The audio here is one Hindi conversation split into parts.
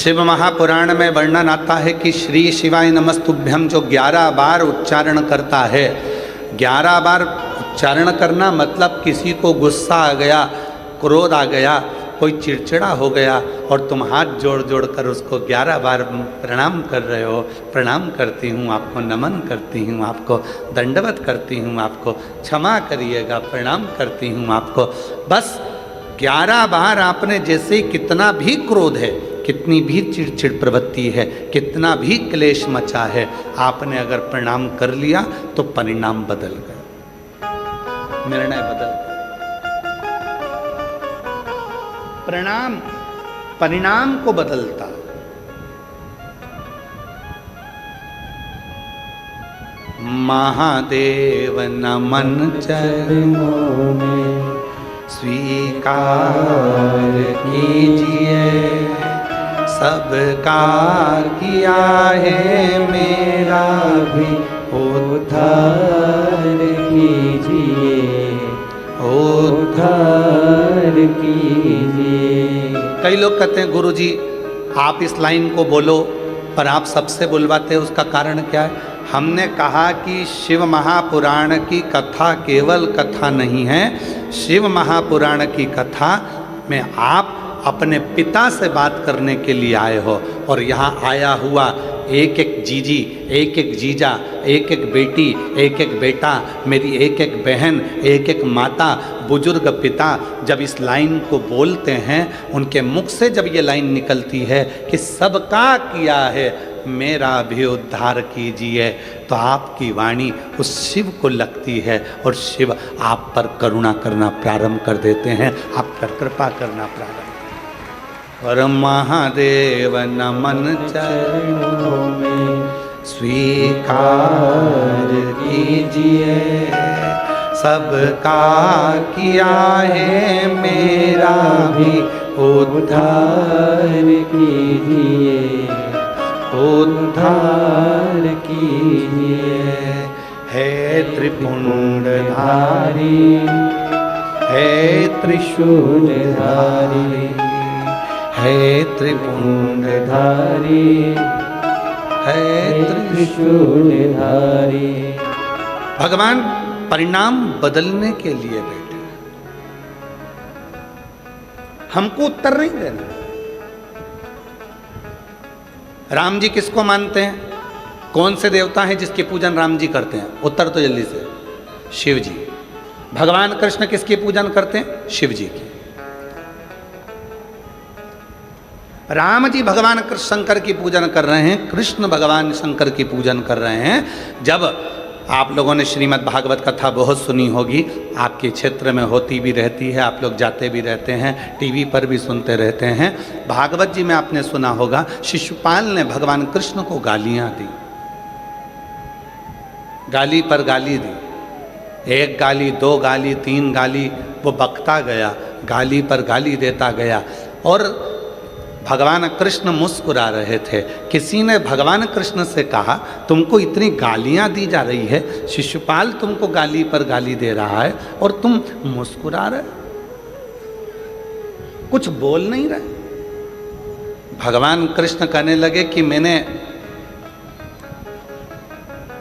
शिव महापुराण में वर्णन आता है कि श्री शिवाय नमस्तुभ्यम जो 11 बार उच्चारण करता है, 11 बार उच्चारण करना मतलब किसी को गुस्सा आ गया, क्रोध आ गया, कोई चिड़चिड़ा हो गया और तुम हाथ जोड़ जोड़ कर उसको 11 बार प्रणाम कर रहे हो, प्रणाम करती हूँ आपको, नमन करती हूँ आपको, दंडवत करती हूँ आपको, क्षमा करिएगा, प्रणाम करती हूँ आपको। बस 11 बार आपने जैसे ही कितना भी क्रोध है, कितनी भी चिड़चिड़ प्रवृत्ति है, कितना भी क्लेश मचा है, आपने अगर प्रणाम कर लिया तो परिणाम बदल गया, निर्णय बदल गया। प्रणाम परिणाम को बदलता। महादेव नमन चरणों में स्वीकार कीजिए, सबका किया है मेरा भी उद्धार कीजिए, उद्धार कीजिए। कई लोग कहते हैं गुरुजी आप इस लाइन को बोलो पर आप सबसे बुलवाते हैं, उसका कारण क्या है? हमने कहा कि शिव महापुराण की कथा केवल कथा नहीं है, शिव महापुराण की कथा में आप अपने पिता से बात करने के लिए आए हो और यहाँ आया हुआ एक एक जीजी, एक एक जीजा, एक एक बेटी, एक एक बेटा, मेरी एक एक बहन, एक एक माता, बुजुर्ग पिता जब इस लाइन को बोलते हैं, उनके मुख से जब ये लाइन निकलती है कि सबका किया है मेरा भी उद्धार कीजिए, तो आपकी वाणी उस शिव को लगती है और शिव आप पर करुणा करना प्रारंभ कर देते हैं, आप पर कृपा करना प्रारंभ। और महादेव नमन चरणों में स्वीकार कीजिए, सबका किया है मेरा भी उद्धार कीजिए, उद्धार कीजिए। है त्रिपुंडधारी, है त्रिशूलधारी, है त्रिपुंडधारी, है त्रिशूलधारी। भगवान परिणाम बदलने के लिए बैठे, हमको उत्तर नहीं देना। राम जी किसको मानते हैं? कौन से देवता हैं जिसकी पूजन राम जी करते हैं? उत्तर तो जल्दी से, शिव जी। भगवान कृष्ण किसकी पूजन करते हैं? शिव जी की। राम जी भगवान शंकर की पूजन कर रहे हैं, कृष्ण भगवान शंकर की पूजन कर रहे हैं। जब आप लोगों ने श्रीमद् भागवत कथा बहुत सुनी होगी, आपके क्षेत्र में होती भी रहती है, आप लोग जाते भी रहते हैं, टीवी पर भी सुनते रहते हैं। भागवत जी में आपने सुना होगा शिशुपाल ने भगवान कृष्ण को गालियां दी, गाली पर गाली दी, एक गाली, दो गाली, तीन गाली, वो बकता गया, गाली पर गाली देता गया और भगवान कृष्ण मुस्कुरा रहे थे। किसी ने भगवान कृष्ण से कहा तुमको इतनी गालियां दी जा रही है, शिशुपाल तुमको गाली पर गाली दे रहा है और तुम मुस्कुरा रहे, कुछ बोल नहीं रहे। भगवान कृष्ण कहने लगे कि मैंने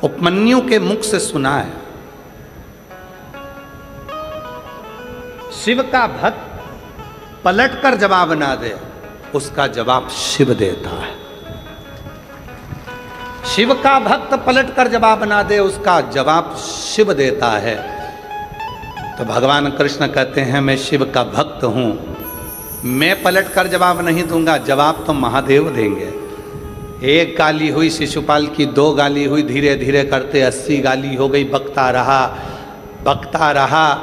उपमन्यु के मुख से सुना है, शिव का भक्त पलट कर जवाब ना दे, उसका जवाब शिव देता है। शिव का भक्त पलट कर जवाब ना दे, उसका जवाब शिव देता है। तो भगवान कृष्ण कहते हैं मैं शिव का भक्त हूं, मैं पलट कर जवाब नहीं दूंगा, जवाब तो महादेव देंगे। एक गाली हुई शिशुपाल की, दो गाली हुई, धीरे धीरे करते 80 गाली हो गई, बकता रहा, बकता रहा,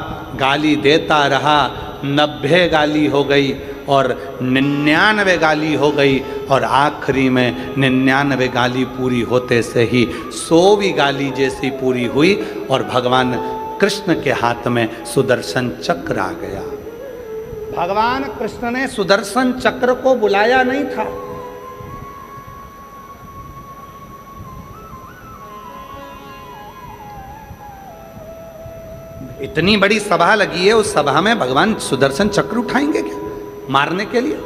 गाली देता रहा, 90 गाली हो गई और 99 गाली हो गई और आखिरी में 99 गाली पूरी होते से ही 100वीं गाली जैसी पूरी हुई और भगवान कृष्ण के हाथ में सुदर्शन चक्र आ गया। भगवान कृष्ण ने सुदर्शन चक्र को बुलाया नहीं था, इतनी बड़ी सभा लगी है, उस सभा में भगवान सुदर्शन चक्र उठाएंगे क्या मारने के लिए?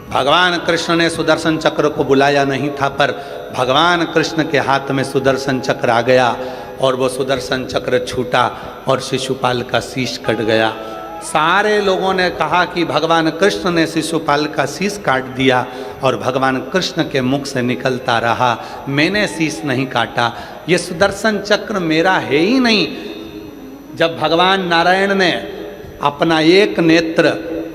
भगवान कृष्ण ने सुदर्शन चक्र को बुलाया नहीं था, पर भगवान कृष्ण के हाथ में सुदर्शन चक्र आ गया और वो सुदर्शन चक्र छूटा और शिशुपाल का शीश कट गया। सारे लोगों ने कहा कि भगवान कृष्ण ने शिशुपाल का शीश काट दिया, और भगवान कृष्ण के मुख से निकलता रहा, मैंने शीश नहीं काटा, ये सुदर्शन चक्र मेरा है ही नहीं। जब भगवान नारायण ने अपना एक नेत्र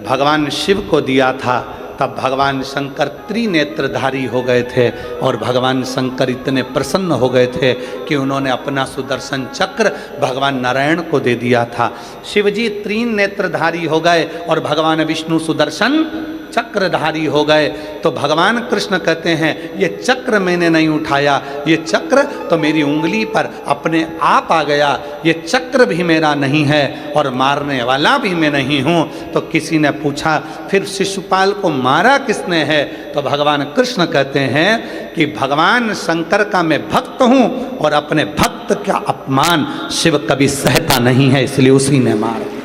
भगवान शिव को दिया था, तब भगवान शंकर त्रिनेत्रधारी हो गए थे, और भगवान शंकर इतने प्रसन्न हो गए थे कि उन्होंने अपना सुदर्शन चक्र भगवान नारायण को दे दिया था। शिवजी त्रिनेत्रधारी हो गए और भगवान विष्णु सुदर्शन चक्रधारी हो गए। तो भगवान कृष्ण कहते हैं ये चक्र मैंने नहीं उठाया, ये चक्र तो मेरी उंगली पर अपने आप आ गया, ये चक्र भी मेरा नहीं है और मारने वाला भी मैं नहीं हूँ। तो किसी ने पूछा फिर शिशुपाल को मारा किसने है? तो भगवान कृष्ण कहते हैं कि भगवान शंकर का मैं भक्त हूँ और अपने भक्त का अपमान शिव कभी सहता नहीं है, इसलिए उसी ने मार दिया।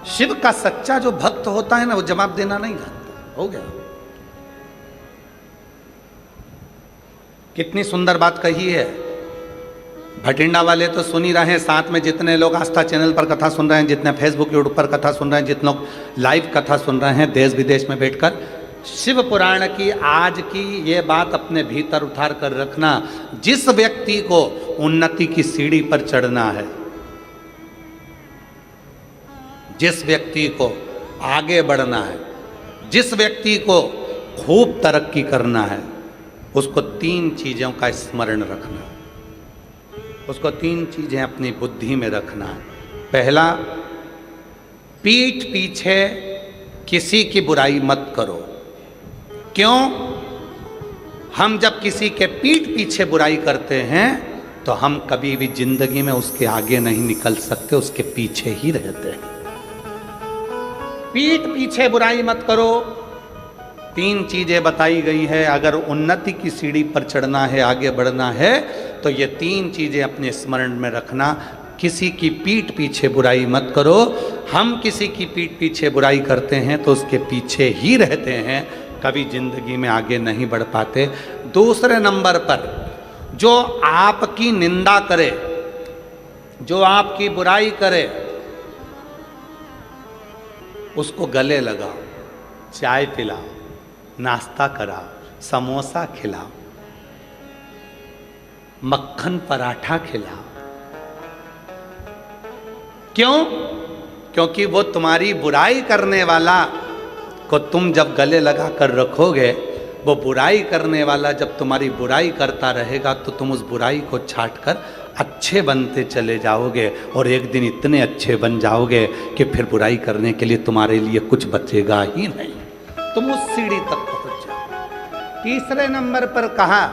शिव का सच्चा जो भक्त होता है ना, वो जवाब देना नहीं जानता। हो गया। कितनी सुंदर बात कही है। भटिंडा वाले तो सुन ही रहे हैं, साथ में जितने लोग आस्था चैनल पर कथा सुन रहे हैं, जितने फेसबुक यूट्यूब पर कथा सुन रहे हैं, जितने लोग लाइव कथा सुन रहे हैं देश विदेश में बैठकर, शिव पुराण की आज की ये बात अपने भीतर उतार कर रखना। जिस व्यक्ति को उन्नति की सीढ़ी पर चढ़ना है, जिस व्यक्ति को आगे बढ़ना है, जिस व्यक्ति को खूब तरक्की करना है, उसको तीन चीज़ों का स्मरण रखना है। उसको तीन चीज़ें अपनी बुद्धि में रखना है। पहला, पीठ पीछे किसी की बुराई मत करो। क्यों? हम जब किसी के पीठ पीछे बुराई करते हैं तो हम कभी भी जिंदगी में उसके आगे नहीं निकल सकते, उसके पीछे ही रहते हैं। पीठ पीछे बुराई मत करो। तीन चीजें बताई गई है। अगर उन्नति की सीढ़ी पर चढ़ना है, आगे बढ़ना है, तो ये तीन चीजें अपने स्मरण में रखना। किसी की पीठ पीछे बुराई मत करो। हम किसी की पीठ पीछे बुराई करते हैं तो उसके पीछे ही रहते हैं, कभी जिंदगी में आगे नहीं बढ़ पाते। दूसरे नंबर पर, जो आपकी निंदा करे, जो आपकी बुराई करे, उसको गले लगाओ, चाय पिलाओ, नाश्ता कराओ, समोसा खिलाओ, मक्खन पराठा खिलाओ। क्यों? क्योंकि वो तुम्हारी बुराई करने वाला को तुम जब गले लगा कर रखोगे, वो बुराई करने वाला जब तुम्हारी बुराई करता रहेगा तो तुम उस बुराई को छाट कर अच्छे बनते चले जाओगे, और एक दिन इतने अच्छे बन जाओगे कि फिर बुराई करने के लिए तुम्हारे लिए कुछ बचेगा ही नहीं, तुम उस सीढ़ी तक पहुंच जाओ। तीसरे नंबर पर कहा,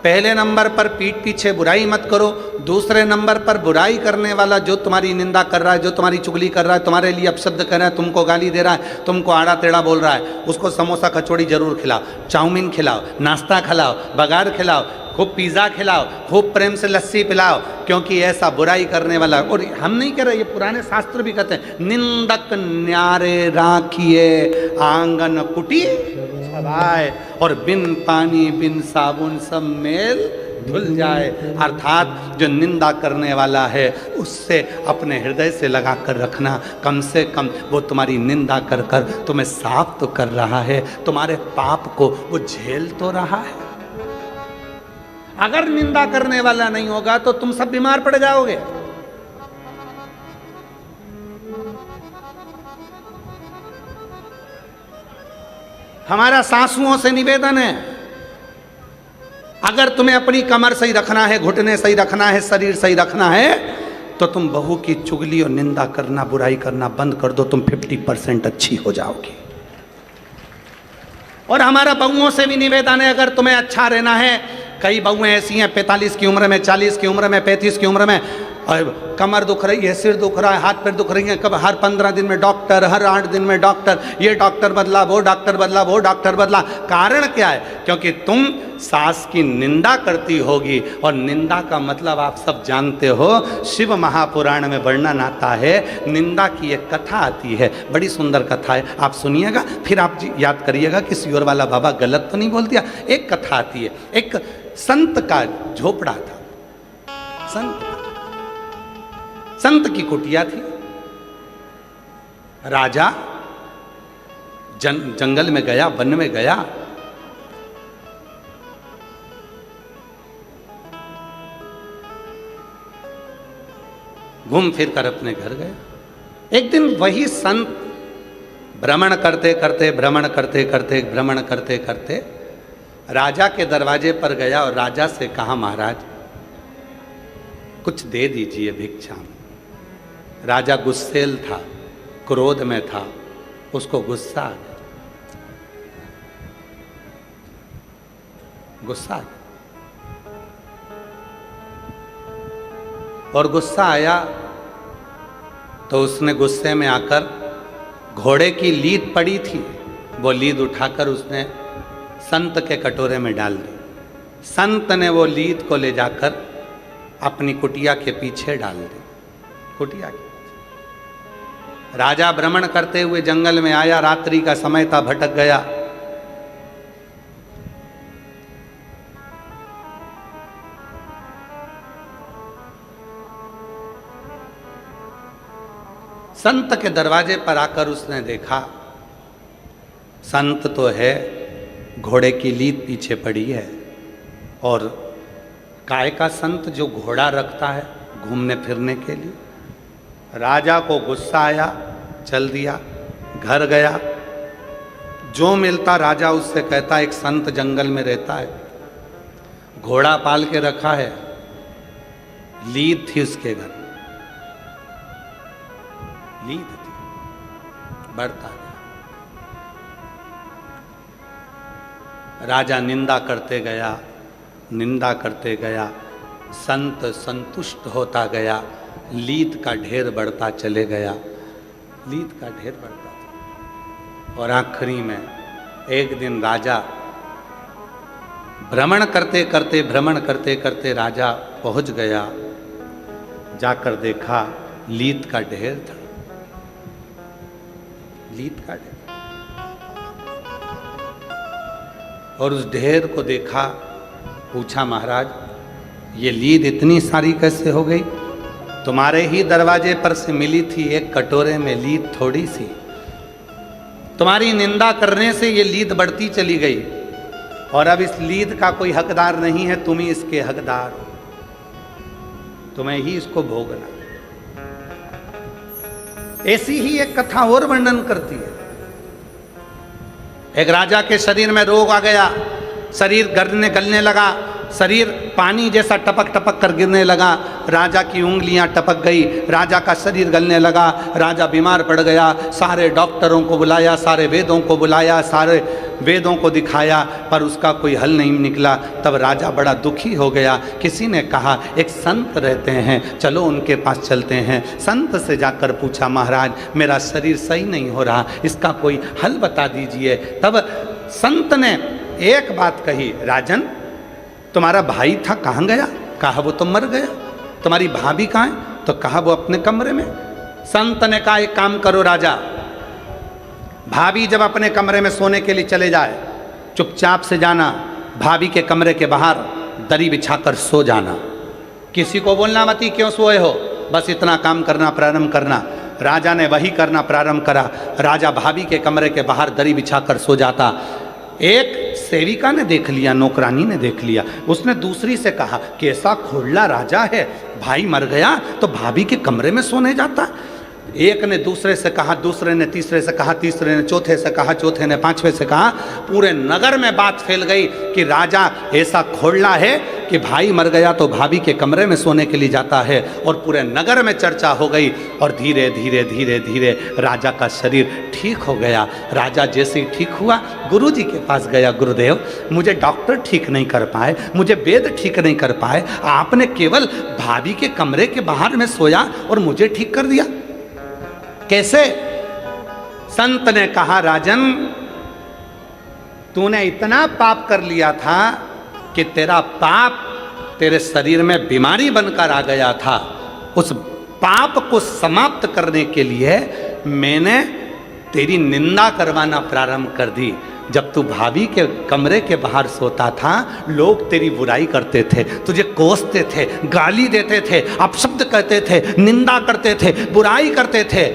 पहले नंबर पर पीठ पीछे बुराई मत करो, दूसरे नंबर पर बुराई करने वाला जो तुम्हारी निंदा कर रहा है, जो तुम्हारी चुगली कर रहा है, तुम्हारे लिए अपशब्द कर रहा है, तुमको गाली दे रहा है, तुमको आड़ा टेढ़ा बोल रहा है, उसको समोसा कचौड़ी जरूर खिलाओ, चाउमीन खिलाओ, नाश्ता खिलाओ, बघार खिलाओ, खूब पिज़्ज़ा खिलाओ, खूब प्रेम से लस्सी पिलाओ, क्योंकि ऐसा बुराई करने वाला। और हम नहीं कह रहे, ये पुराने शास्त्र भी कहते हैं, निंदक न्यारे राखिए आंगन कुटी छवाए, और बिन पानी बिन साबुन सब मेल धुल जाए। अर्थात जो निंदा करने वाला है उससे अपने हृदय से लगा कर रखना। कम से कम वो तुम्हारी निंदा कर कर तुम्हें साफ तो कर रहा है, तुम्हारे पाप को वो झेल तो रहा है। अगर निंदा करने वाला नहीं होगा तो तुम सब बीमार पड़ जाओगे। हमारा सासुओं से निवेदन है, अगर तुम्हें अपनी कमर सही रखना है, घुटने सही रखना है, शरीर सही रखना है, तो तुम बहू की चुगली और निंदा करना, बुराई करना बंद कर दो, तुम 50% अच्छी हो जाओगी। और हमारा बहुओं से भी निवेदन है, अगर तुम्हें अच्छा रहना है, कई बहुएं ऐसी हैं 45 की उम्र में, 40 की उम्र में, 35 की उम्र में और कमर दुख रही है, सिर दुख रहा है, हाथ पैर दुख रही है, कब हर 15 दिन में डॉक्टर, हर 8 दिन में डॉक्टर, ये डॉक्टर बदला, वो डॉक्टर बदला, वो डॉक्टर बदला। कारण क्या है? क्योंकि तुम सास की निंदा करती होगी, और निंदा का मतलब आप सब जानते हो, शिव महापुराण में वर्णन आता है, निंदा की एक कथा आती है, बड़ी सुंदर कथा है, आप सुनिएगा, फिर आप याद करिएगा कि सियोर वाला बाबा गलत तो नहीं बोल दिया। एक कथा आती है, एक संत का झोपड़ा था, संत की कुटिया थी। राजा जंगल में गया, वन में गया, घूम फिर कर अपने घर गया। एक दिन वही संत भ्रमण करते करते राजा के दरवाजे पर गया और राजा से कहा, महाराज कुछ दे दीजिए भिक्षा में। राजा गुस्सेल था, क्रोध में था, उसको गुस्सा आ गया, गुस्सा आ गया। और गुस्सा आया तो उसने गुस्से में आकर, घोड़े की लीद पड़ी थी, वो लीद उठाकर उसने संत के कटोरे में डाल दी। संत ने वो लीद को ले जाकर अपनी कुटिया के पीछे डाल दी, कुटिया के। राजा भ्रमण करते हुए जंगल में आया, रात्रि का समय था, भटक गया। संत के दरवाजे पर आकर उसने देखा, संत तो है, घोड़े की लीद पीछे पड़ी है, और काय का संत जो घोड़ा रखता है घूमने फिरने के लिए। राजा को गुस्सा आया, चल दिया, घर गया। जो मिलता राजा उससे कहता, एक संत जंगल में रहता है, घोड़ा पाल के रखा है, लीद थी उसके घर, लीद थी, बढ़ता गया। राजा निंदा करते गया, निंदा करते गया, संत संतुष्ट होता गया, लीद का ढेर बढ़ता चले गया, लीद का ढेर बढ़ता था। और आखिरी में एक दिन राजा भ्रमण करते करते राजा पहुंच गया, जाकर देखा लीद का ढेर था, लीद का ढेर। और उस ढेर को देखा, पूछा, महाराज ये लीद इतनी सारी कैसे हो गई? तुम्हारे ही दरवाजे पर से मिली थी, एक कटोरे में लीद थोड़ी सी, तुम्हारी निंदा करने से ये लीद बढ़ती चली गई, और अब इस लीद का कोई हकदार नहीं है, तुम ही इसके हकदार हो, तुम्हें ही इसको भोगना। ऐसी ही एक कथा और वर्णन करती है। एक राजा के शरीर में रोग आ गया, शरीर गलने लगा, शरीर पानी जैसा टपक टपक कर गिरने लगा, राजा की उंगलियां टपक गई, राजा का शरीर गलने लगा, राजा बीमार पड़ गया। सारे डॉक्टरों को बुलाया, सारे वेदों को बुलाया, सारे वेदों को दिखाया, पर उसका कोई हल नहीं निकला। तब राजा बड़ा दुखी हो गया। किसी ने कहा, एक संत रहते हैं, चलो उनके पास चलते हैं। संत से जाकर पूछा, महाराज मेरा शरीर सही नहीं हो रहा, इसका कोई हल बता दीजिए। तब संत ने एक बात कही, राजन तुम्हारा भाई था कहाँ गया? कहा वो तो मर गया। तुम्हारी भाभी कहाँ है? तो कहा वो अपने कमरे में। संत ने कहा, एक काम करो राजा, भाभी जब अपने कमरे में सोने के लिए चले जाए, चुपचाप से जाना, भाभी के कमरे के बाहर दरी बिछाकर सो जाना, किसी को बोलना मत क्यों सोए हो, बस इतना काम करना, प्रारंभ करना। राजा ने वही करना प्रारंभ करा। राजा भाभी के कमरे के बाहर दरी बिछाकर सो जाता। एक सेविका ने देख लिया, नौकरानी ने देख लिया, उसने दूसरी से कहा, कैसा खोड़ला राजा है, भाई मर गया तो भाभी के कमरे में सोने जाता। एक ने दूसरे से कहा, दूसरे ने तीसरे से कहा, तीसरे ने चौथे से कहा, चौथे ने पांचवे से कहा। पूरे नगर में बात फैल गई कि राजा ऐसा खोड़ला है, कि भाई मर गया तो भाभी के कमरे में सोने के लिए जाता है, और पूरे नगर में चर्चा हो गई। और धीरे धीरे धीरे धीरे राजा का शरीर ठीक हो गया। राजा जैसे ही ठीक हुआ, गुरुजी के पास गया, गुरुदेव मुझे डॉक्टर ठीक नहीं कर पाए, मुझे वेद ठीक नहीं कर पाए, आपने केवल भाभी के कमरे के बाहर में सोया और मुझे ठीक कर दिया, कैसे? संत ने कहा, राजन तूने इतना पाप कर लिया था कि तेरा पाप तेरे शरीर में बीमारी बनकर आ गया था। उस पाप को समाप्त करने के लिए मैंने तेरी निंदा करवाना प्रारंभ कर दी। जब तू भाभी के कमरे के बाहर सोता था, लोग तेरी बुराई करते थे, तुझे कोसते थे, गाली देते थे, अपशब्द कहते थे, निंदा करते थे, बुराई करते थे।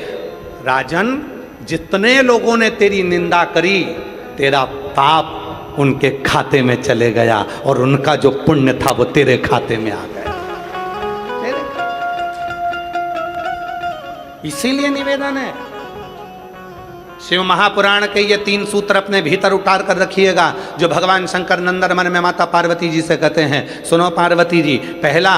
राजन जितने लोगों ने तेरी निंदा करी, तेरा पाप उनके खाते में चले गया और उनका जो पुण्य था वो तेरे खाते में आ गया। इसीलिए निवेदन है, शिव महापुराण के ये 3 सूत्र अपने भीतर उतार कर रखिएगा, जो भगवान शंकर नंदन मन में माता पार्वती जी से कहते हैं, सुनो पार्वती जी, पहला,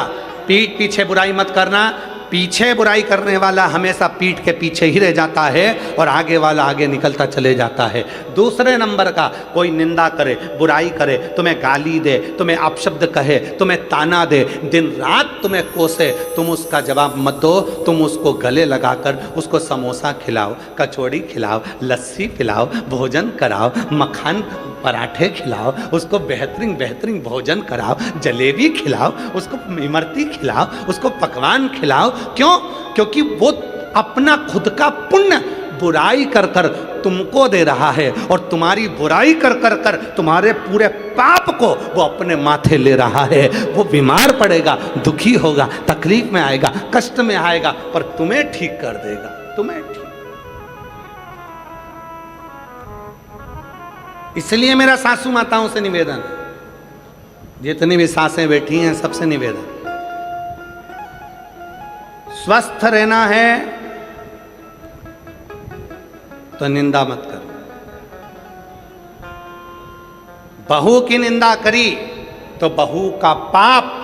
पीठ पीछे बुराई मत करना। पीछे बुराई करने वाला हमेशा पीठ के पीछे ही रह जाता है और आगे वाला आगे निकलता चले जाता है। दूसरे नंबर का, कोई निंदा करे, बुराई करे, तुम्हें गाली दे, तुम्हें अपशब्द कहे, तुम्हें ताना दे, दिन रात तुम्हें कोसे, तुम उसका जवाब मत दो। तुम उसको गले लगाकर उसको समोसा खिलाओ, कचौड़ी खिलाओ, लस्सी पिलाओ, भोजन कराओ, मक्खन पराठे खिलाओ, उसको बेहतरीन बेहतरीन भोजन कराओ, जलेबी खिलाओ, उसको इमरती खिलाओ, उसको पकवान खिलाओ। क्यों? क्योंकि वो अपना खुद का पुण्य बुराई कर कर तुमको दे रहा है, और तुम्हारी बुराई कर कर कर तुम्हारे पूरे पाप को वो अपने माथे ले रहा है। वो बीमार पड़ेगा, दुखी होगा, तकलीफ में आएगा, कष्ट में आएगा, पर तुम्हें ठीक कर देगा, तुम्हें ठीक। इसलिए मेरा सासू माताओं से निवेदन है, जितनी भी सासें बैठी हैं सबसे निवेदन, स्वस्थ रहना है तो निंदा मत करो। बहू की निंदा करी तो बहू का पाप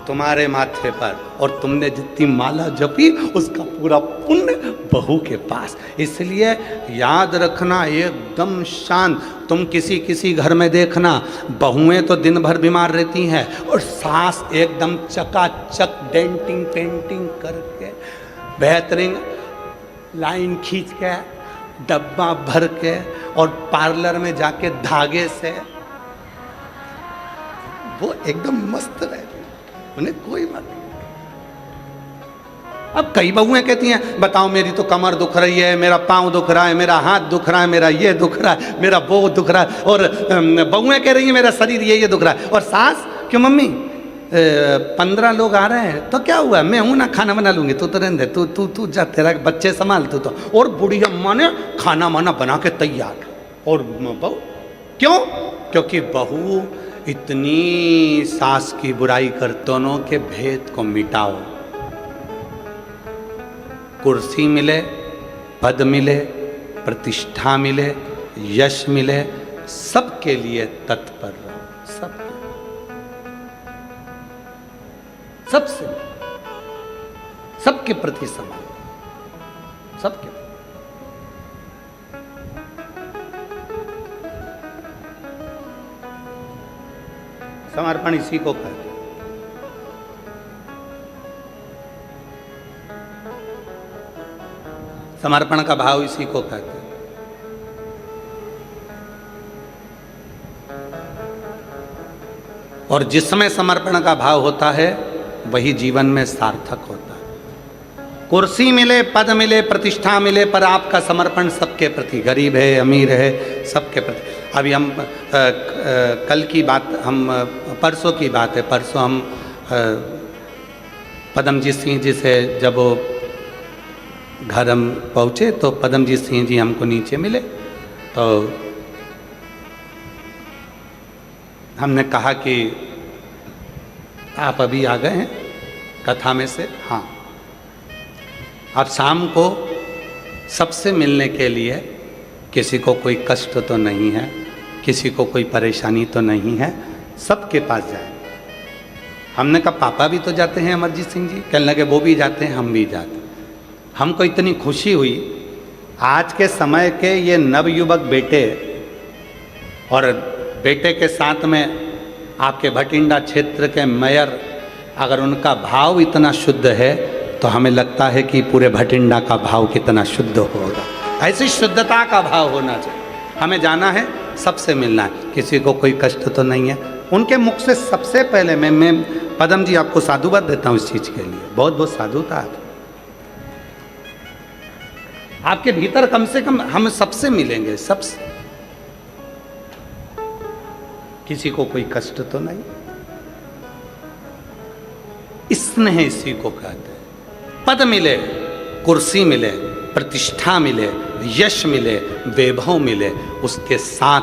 तुम्हारे माथे पर, और तुमने जितनी माला जपी उसका पूरा पुण्य बहू के पास। इसलिए याद रखना, एकदम शांत। तुम किसी किसी घर में देखना, बहुएं तो दिन भर बीमार रहती हैं और सास एकदम चकाचक डेंटिंग पेंटिंग करके, बेहतरीन लाइन खींच के, डब्बा भर के, और पार्लर में जाके धागे से वो एकदम मस्त रहती, उन्हें कोई बात नहीं। अब कई बहुएं कहती हैं, बताओ मेरी तो कमर दुख रही है, मेरा पाँव दुख रहा है, मेरा हाथ दुख रहा है, मेरा ये दुख रहा है, मेरा वो दुख रहा है, और बहुएं कह रही हैं मेरा शरीर ये दुख रहा है। और सास, क्यों मम्मी 15 लोग आ रहे हैं तो क्या हुआ, मैं हूं ना, खाना बना लूंगी, तू तो रहने दे, तू तू तू जा, तेरा बच्चे संभाल तू तो। और बुढ़िया माँ ने खाना वाना बना के तैयार, और बहू, क्यों? क्योंकि बहू इतनी सास की बुराई कर, दोनों के भेद को मिटाओ। कुर्सी मिले, पद मिले, प्रतिष्ठा मिले, यश मिले, सबके लिए तत्पर रहो, सब, सबसे, सबके प्रति समान, सबके। समर्पण इसी को कहते हैं। समर्पण का भाव इसी को कहते हैं। और जिसमें समर्पण का भाव होता है वही जीवन में सार्थक होता है। कुर्सी मिले, पद मिले, प्रतिष्ठा मिले, पर आपका समर्पण सबके प्रति, गरीब है, अमीर है, सबके प्रति। अभी हम कल की बात, हम परसों की बात है, परसों हम पदमजीत सिंह जी से जब वो घर हम पहुँचे तो पदमजीत सिंह जी हमको नीचे मिले, तो हमने कहा कि आप अभी आ गए हैं कथा में से? हाँ। आप शाम को सबसे मिलने के लिए, किसी को कोई कष्ट तो नहीं है, किसी को कोई परेशानी तो नहीं है, सबके पास जाए। हमने कहा पापा भी तो जाते हैं अमरजीत सिंह जी। कहने लगे वो भी जाते हैं, हम भी जाते हैं। हमको इतनी खुशी हुई, आज के समय के ये नवयुवक बेटे और बेटे के साथ में आपके भटिंडा क्षेत्र के मेयर, अगर उनका भाव इतना शुद्ध है तो हमें लगता है कि पूरे भटिंडा का भाव कितना शुद्ध होगा। ऐसी शुद्धता का भाव होना चाहिए। हमें जाना है, सबसे मिलना है, किसी को कोई कष्ट तो नहीं है। उनके मुख से सबसे पहले मैं पदम जी आपको साधुवाद देता हूँ इस चीज़ के लिए, बहुत बहुत साधुता है आपके भीतर। कम से कम हम सबसे मिलेंगे, सबसे, किसी को कोई कष्ट तो नहीं। स्नेह इसी को कहते हैं। पद मिले, कुर्सी मिले, प्रतिष्ठा मिले, यश मिले, वैभव मिले, उसके साथ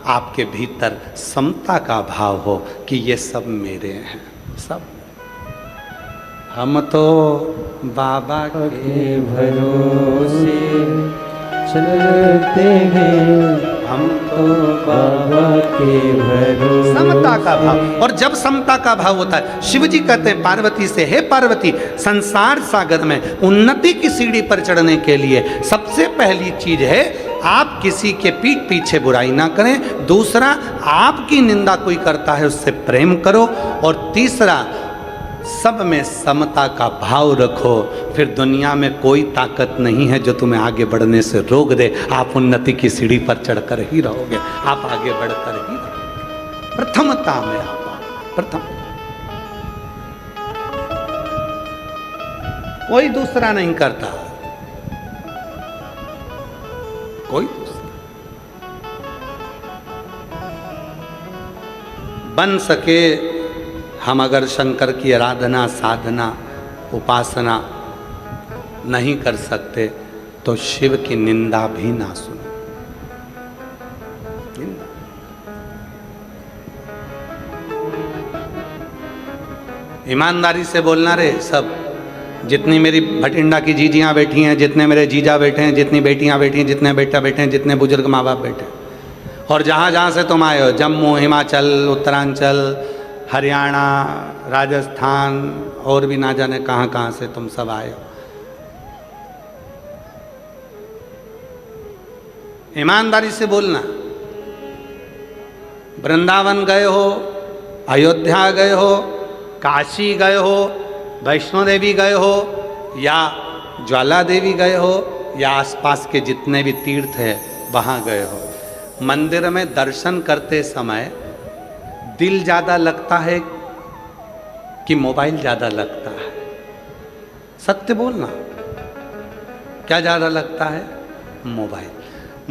आपके भीतर समता का भाव हो कि ये सब मेरे हैं, सब। हम तो बाबा के भरोसे चलते हैं, हम तो बाबा के भरोसे। समता का भाव, और जब समता का भाव होता है, शिव जी कहते हैं पार्वती से, हे पार्वती, संसार सागर में उन्नति की सीढ़ी पर चढ़ने के लिए सबसे पहली चीज है आप किसी के पीठ पीछे बुराई ना करें। दूसरा, आपकी निंदा कोई करता है उससे प्रेम करो। और तीसरा, सब में समता का भाव रखो। फिर दुनिया में कोई ताकत नहीं है जो तुम्हें आगे बढ़ने से रोक दे। आप उन्नति की सीढ़ी पर चढ़कर ही रहोगे, आप आगे बढ़कर ही रहोगे। प्रथमता में आप प्रथम, कोई दूसरा नहीं करता, कोई दूसरा। बन सके हम अगर शंकर की आराधना, साधना, उपासना नहीं कर सकते तो शिव की निंदा भी ना सुनो। ईमानदारी से बोलना रे सब। जितनी मेरी भटिंडा की जीजियाँ बैठी हैं, जितने मेरे जीजा बैठे हैं, जितनी बेटियाँ बैठी हैं, जितने बेटा बैठे हैं, जितने बुजुर्ग माँ बाप बैठे हैं, और जहाँ जहाँ से तुम आए हो, जम्मू, हिमाचल, उत्तरांचल, हरियाणा, राजस्थान और भी ना जाने कहाँ कहाँ से तुम सब आए हो, ईमानदारी से बोलना। वृंदावन गए हो, अयोध्या गए हो, काशी गए हो, वैष्णो देवी गए हो, या ज्वाला देवी गए हो, या आसपास के जितने भी तीर्थ है वहाँ गए हो, मंदिर में दर्शन करते समय दिल ज़्यादा लगता है कि मोबाइल ज़्यादा लगता है? सत्य बोलना, क्या ज़्यादा लगता है? मोबाइल।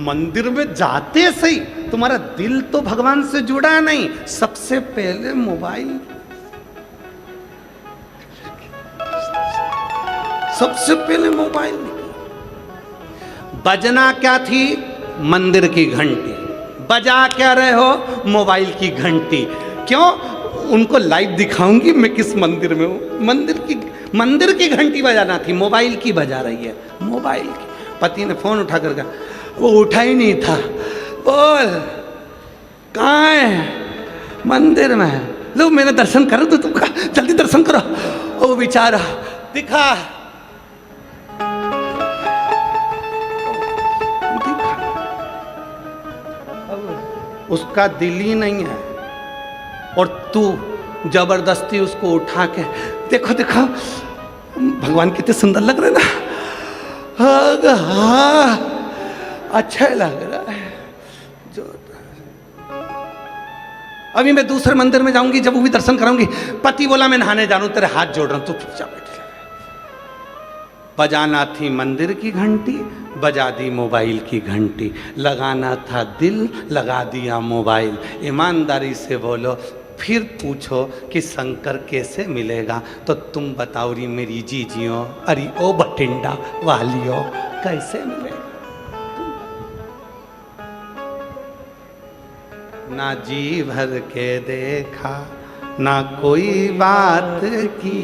मंदिर में जाते सही तुम्हारा दिल तो भगवान से जुड़ा नहीं, सबसे पहले मोबाइल, सबसे पहले मोबाइल। बजना क्या थी? मंदिर की घंटी। बजा क्या रहे हो? मोबाइल की घंटी। क्यों? उनको लाइव दिखाऊंगी मैं किस मंदिर में हूं। मंदिर की घंटी बजाना थी, मोबाइल की बजा रही है, मोबाइल की। पति ने फोन उठा कर कहा, वो उठा ही नहीं था। बोल कहाँ है? मंदिर में है। लो मैंने दर्शन करो तो तुमका, जल्दी दर्शन करो। ओ बेचारा दिखा, उसका दिल ही नहीं है, और तू जबरदस्ती उसको उठा के, देखो देखो भगवान कितने सुंदर लग रहे ना, हाँ अच्छा लग रहा है। जो अभी मैं दूसरे मंदिर में जाऊंगी, जब वो भी दर्शन कराऊंगी। पति बोला मैं नहाने जा रहा हूं, तेरे हाथ जोड़ रहा हूं, तू चुपचाप बैठ। बजाना थी मंदिर की घंटी, बजा दी मोबाइल की घंटी। लगाना था दिल, लगा दिया मोबाइल। ईमानदारी से बोलो, फिर पूछो कि शंकर कैसे मिलेगा, तो तुम बताओ री मेरी जीजियों, अरे ओ भटिंडा वालियों, कैसे मिलेगा? ना जी भर के देखा, ना कोई बात की,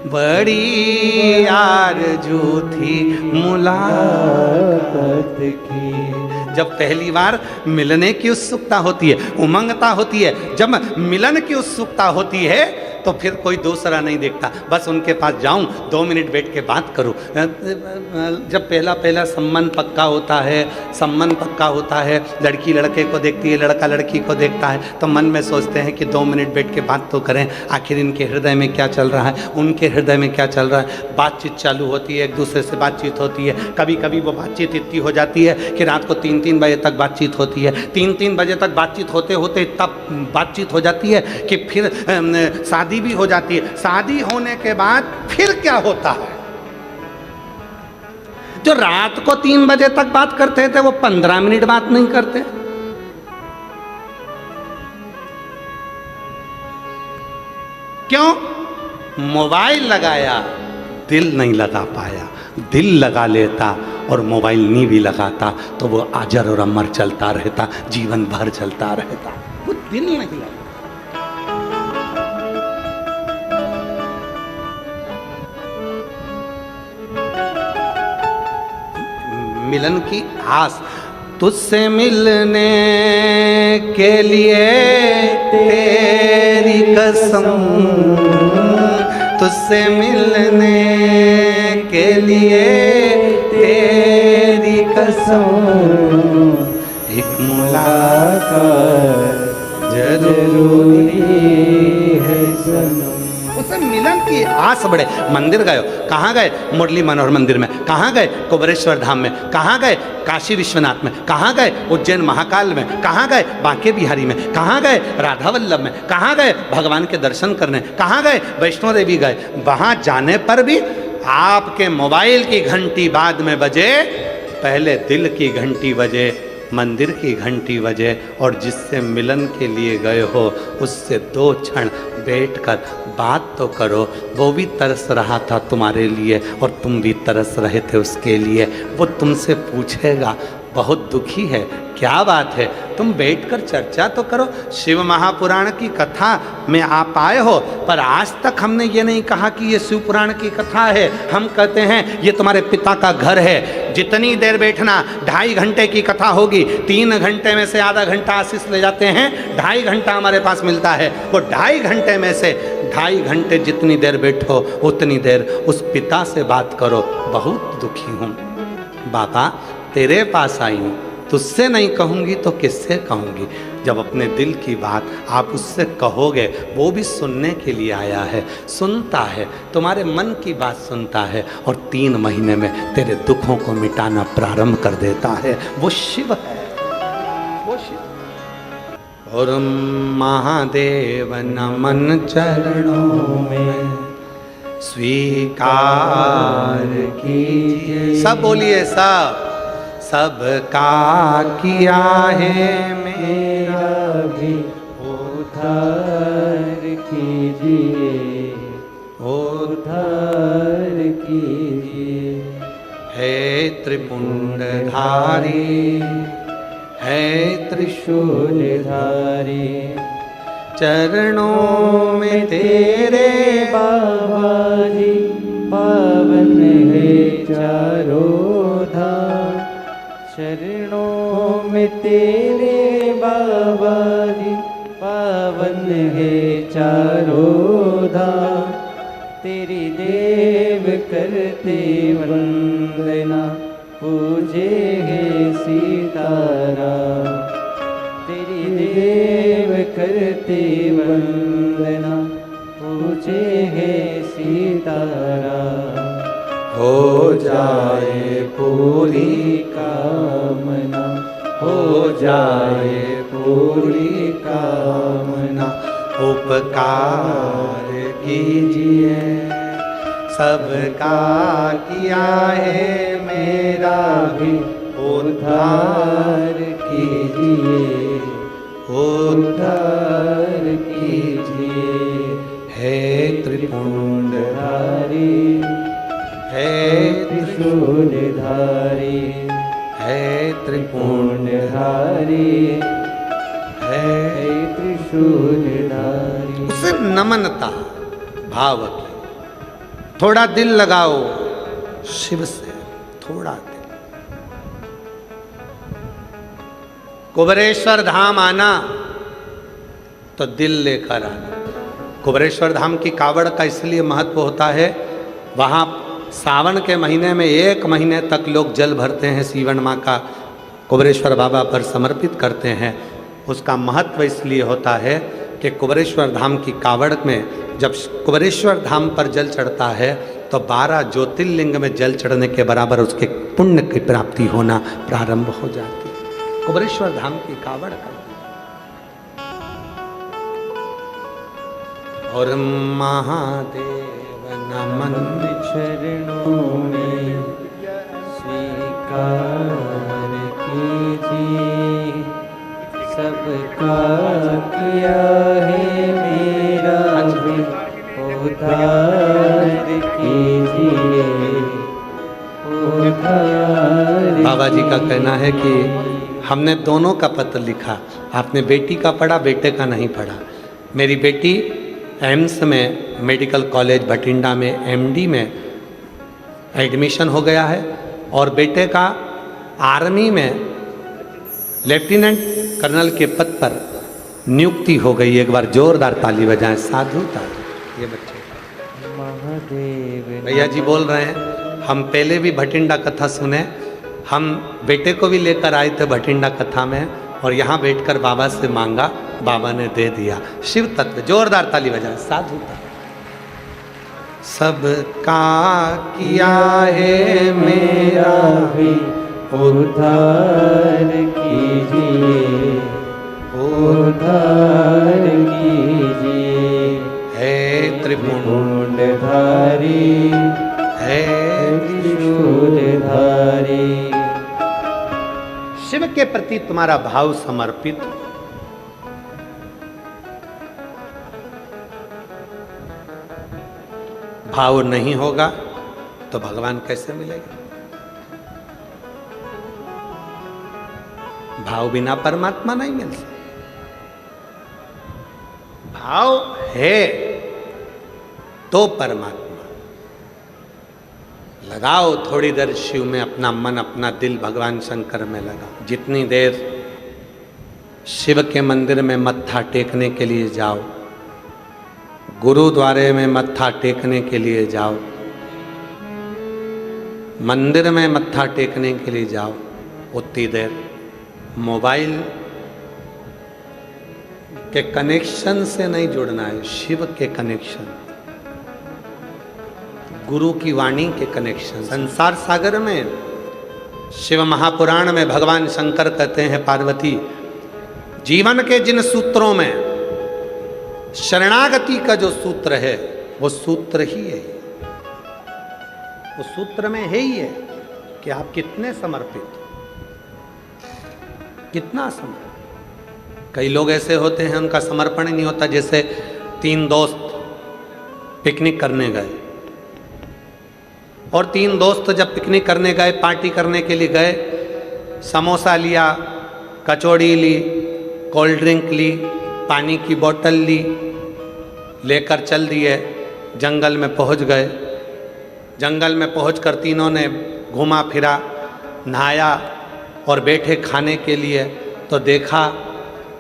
बड़ी आरज़ू थी मुलाकात की। जब पहली बार मिलने की उत्सुकता होती है, उमंगता होती है, जब मिलन की उत्सुकता होती है, तो फिर कोई दूसरा नहीं देखता, बस उनके पास जाऊं, 2 मिनट बैठ के बात करूं। जब पहला पहला संबंध पक्का होता है, लड़की लड़के को देखती है, लड़का लड़की को देखता है, तो मन में सोचते हैं कि 2 मिनट बैठ के बात तो करें, आखिर इनके हृदय में क्या चल रहा है, उनके हृदय में क्या चल रहा है। बातचीत चालू होती है, एक दूसरे से बातचीत होती है। कभी कभी वो बातचीत इतनी हो जाती है कि रात को 3-3 बजे तक बातचीत होती है। 3-3 बजे तक बातचीत होते होते तब बातचीत हो जाती है कि फिर शादी भी हो जाती है। शादी होने के बाद फिर क्या होता है, जो रात को 3 बजे तक बात करते थे वो 15 मिनट बात नहीं करते। क्यों? मोबाइल लगाया, दिल नहीं लगा पाया। दिल लगा लेता और मोबाइल नहीं भी लगाता तो वो अजर और अमर चलता रहता, जीवन भर चलता रहता। वो दिल नहीं लगा। मिलन की आस, तुझसे मिलने के लिए तेरी कसम, तुझसे मिलने के लिए तेरी कसम, एक मुलाकात जरूरी है सनम। उसे मिलन की आस बढ़े। मंदिर गए, कहाँ गए? मुरली मनोहर मंदिर में। कहाँ गए? कुबेरेश्वर धाम में। कहाँ गए? काशी विश्वनाथ में। कहाँ गए? उज्जैन महाकाल में। कहाँ गए? बांके बिहारी में। कहाँ गए? राधा वल्लभ में। कहाँ गए? भगवान के दर्शन करने। कहाँ गए? वैष्णो देवी गए। वहाँ जाने पर भी आपके मोबाइल की घंटी बाद में बजे, पहले दिल की घंटी बजे, मंदिर की घंटी बजे, और जिससे मिलन के लिए गए हो उससे 2 क्षण बैठकर बात तो करो। वो भी तरस रहा था तुम्हारे लिए और तुम भी तरस रहे थे उसके लिए। वो तुमसे पूछेगा, बहुत दुखी है, क्या बात है, तुम बैठकर चर्चा तो करो। शिव महापुराण की कथा में आप आए हो, पर आज तक हमने ये नहीं कहा कि ये शिव पुराण की कथा है। हम कहते हैं ये तुम्हारे पिता का घर है, जितनी देर बैठना, 2.5 घंटे की कथा होगी, 3 घंटे में से आधा घंटा आशीष ले जाते हैं, 2.5 घंटा हमारे पास मिलता है। वो 2.5 घंटे में से 2.5 घंटे जितनी देर बैठो उतनी देर उस पिता से बात करो। बहुत दुखी हूँ बाबा, तेरे पास आई हूँ, तुझसे नहीं कहूँगी तो किससे कहूँगी। जब अपने दिल की बात आप उससे कहोगे, वो भी सुनने के लिए आया है, सुनता है, तुम्हारे मन की बात सुनता है और 3 महीने में तेरे दुखों को मिटाना प्रारंभ कर देता है। वो शिव है, वो शिव। और महादेव नमन चरणों में स्वीकार कीजिए। सब बोलिए, सबका किया है मेरा भी उद्धार कीजिए, उद्धार कीजिए। है त्रिपुंडधारी, है त्रिशूलधारी, चरणों में तेरे बाबा जी पावन है चारों धाम। चरणों में तेरे बाबा जी पावन है चारों धाम। तेरी देव करते वंदना, पूजे है सीताराम। तेरी देव करते वंदना, पूजे है सीताराम। हो जाए पूरी कामना, हो जाए पूरी कामना। उपकार कीजिए, सबका किया है मेरा भी उद्धार कीजिए, उद्धार कीजिए। है त्रिपुंडधारी, है त्रिशूलधारी, है त्रिपुंडधारी, है त्रिशूलधारी। उसे नमनता भाव की, थोड़ा दिल लगाओ शिव से, थोड़ा दिल। कुबेरेश्वर धाम आना तो दिल लेकर आना। कुबेरेश्वर धाम की कावड़ का इसलिए महत्व होता है, वहाँ सावन के महीने में 1 महीने तक लोग जल भरते हैं, सीवन माँ का कुबेरेश्वर बाबा पर समर्पित करते हैं। उसका महत्व इसलिए होता है कि कुबेरेश्वर धाम की कावड़ में जब कुबेरेश्वर धाम पर जल चढ़ता है तो 12 ज्योतिर्लिंग में जल चढ़ने के बराबर उसके पुण्य की प्राप्ति होना प्रारंभ हो जाती है। कुबेरेश्वर धाम की कावड़ का और महादेव नमन चरणों में स्वीकार कीजिए, सबका किया है मेरा भी उद्धार कीजिए, उद्धार। बाबा जी का कहना है कि हमने दोनों का पत्र लिखा, आपने बेटी का पढ़ा, बेटे का नहीं पढ़ा। मेरी बेटी एम्स में मेडिकल कॉलेज भटिंडा में एमडी में एडमिशन हो गया है और बेटे का आर्मी में लेफ्टिनेंट कर्नल के पद पर नियुक्ति हो गई। एक बार जोरदार ताली बजाएं, साधुता। ये बच्चे महादेव भैया जी बोल रहे हैं, हम पहले भी भटिंडा कथा सुने, हम बेटे को भी लेकर आए थे भटिंडा कथा में और यहाँ बैठकर बाबा से मांगा, बाबा ने दे दिया। शिव तत्व, जोरदार ताली बजाएं, साधुता। सबका किया है मेरा भी उद्धार कीजिए, उद्धार कीजिए। है त्रिपुंडधारी, है त्रिशूलधारी। शिव के प्रति तुम्हारा भाव समर्पित। भाव नहीं होगा तो भगवान कैसे मिलेगा? भाव बिना परमात्मा नहीं मिल सकता। भाव है तो परमात्मा। लगाओ थोड़ी देर शिव में अपना मन, अपना दिल भगवान शंकर में लगाओ। जितनी देर शिव के मंदिर में मत्था टेकने के लिए जाओ, गुरुद्वारे में मत्था टेकने के लिए जाओ, मंदिर में मत्था टेकने के लिए जाओ, उतनी देर मोबाइल के कनेक्शन से नहीं जुड़ना है, शिव के कनेक्शन, गुरु की वाणी के कनेक्शन। संसार सागर में शिव महापुराण में भगवान शंकर कहते हैं, पार्वती जीवन के जिन सूत्रों में शरणागति का जो सूत्र है वो सूत्र ही है, वो सूत्र में है ही है कि आप कितने समर्पित, कितना समर्पित। कई लोग ऐसे होते हैं उनका समर्पण ही नहीं होता। जैसे 3 दोस्त पिकनिक करने गए और 3 दोस्त जब पिकनिक करने गए, पार्टी करने के लिए गए, समोसा लिया, कचौड़ी ली, कोल्ड ड्रिंक ली, पानी की बोतल ली, लेकर चल दिए, जंगल में पहुंच गए। जंगल में पहुंचकर तीनों ने घूमा फिरा, नहाया और बैठे खाने के लिए, तो देखा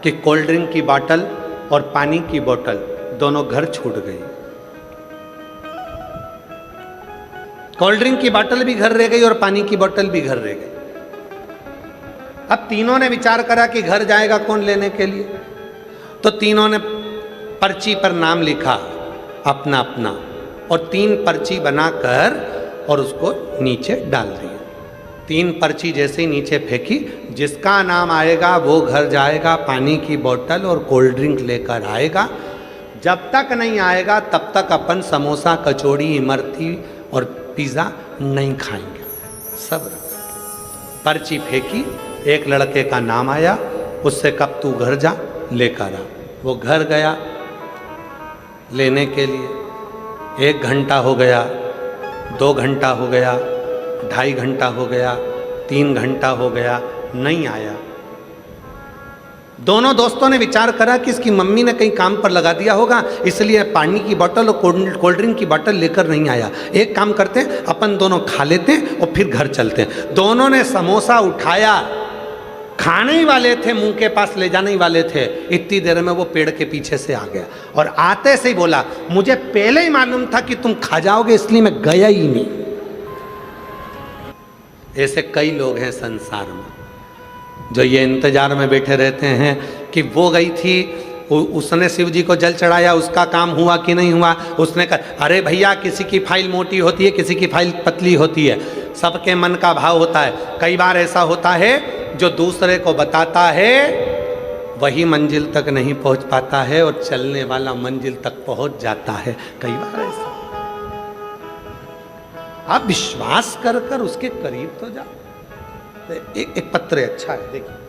कि कोल्ड ड्रिंक की बोतल और पानी की बोतल दोनों घर छूट गई। कोल्ड ड्रिंक की बोतल भी घर रह गई और पानी की बोतल भी घर रह गई। अब तीनों ने विचार करा कि घर जाएगा कौन लेने के लिए, तो तीनों ने पर्ची पर नाम लिखा अपना अपना और 3 पर्ची बनाकर और उसको नीचे डाल दिया। 3 पर्ची जैसे ही नीचे फेंकी, जिसका नाम आएगा वो घर जाएगा, पानी की बोतल और कोल्ड ड्रिंक लेकर आएगा। जब तक नहीं आएगा तब तक अपन समोसा, कचौड़ी, इमरती और पिज़्ज़ा नहीं खाएंगे। सब पर्ची फेंकी, एक लड़के का नाम आया, उससे कब तू घर जा लेकर आ। वो घर गया लेने के लिए। 1 घंटा हो गया, 2 घंटा हो गया, 2.5 घंटा हो गया, 3 घंटा हो गया, नहीं आया। दोनों दोस्तों ने विचार करा कि इसकी मम्मी ने कहीं काम पर लगा दिया होगा, इसलिए पानी की बोतल और कोल्ड ड्रिंक की बोतल लेकर नहीं आया। एक काम करते हैं, अपन दोनों खा लेते हैं और फिर घर चलते हैं। दोनों ने समोसा उठाया खाने ही वाले थे, मुंह के पास ले जाने ही वाले थे, इतनी देर में वो पेड़ के पीछे से आ गया और आते से ही बोला, मुझे पहले ही मालूम था कि तुम खा जाओगे, इसलिए मैं गया ही नहीं। ऐसे कई लोग हैं संसार में जो ये इंतजार में बैठे रहते हैं कि वो गई थी, उसने शिव जी को जल चढ़ाया, उसका काम हुआ कि नहीं हुआ। उसने कहा, अरे भैया, किसी की फाइल मोटी होती है, किसी की फाइल पतली होती है, सबके मन का भाव होता है। कई बार ऐसा होता है जो दूसरे को बताता है वही मंजिल तक नहीं पहुंच पाता है और चलने वाला मंजिल तक पहुंच जाता है। कई बार ऐसा, आप विश्वास कर कर उसके करीब तो जाओ। एक पत्र अच्छा है, देखिए।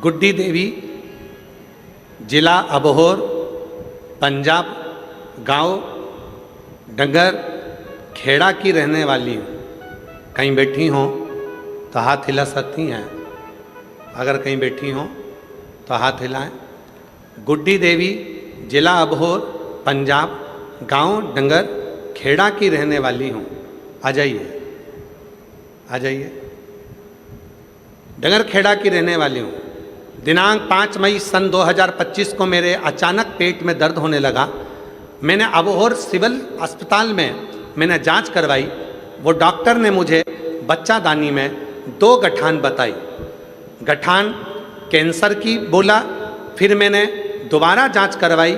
गुड्डी देवी, जिला अबोहर, पंजाब, गांव डंगर खेड़ा की रहने वाली हूँ। कहीं बैठी हों तो हाथ हिला सकती हैं, अगर कहीं बैठी हों तो हाथ हिलाएं। गुड्डी देवी, जिला अबोहर, पंजाब, गांव डंगर खेड़ा की रहने वाली हूँ। आ जाइए, आ जाइए। डंगर खेड़ा की रहने वाली हूँ। दिनांक 5 मई सन 2025 को मेरे अचानक पेट में दर्द होने लगा। मैंने अबोहर सिविल अस्पताल में मैंने जांच करवाई। वो डॉक्टर ने मुझे बच्चादानी में 2 गठान बताई। गठान कैंसर की बोला। फिर मैंने दोबारा जांच करवाई।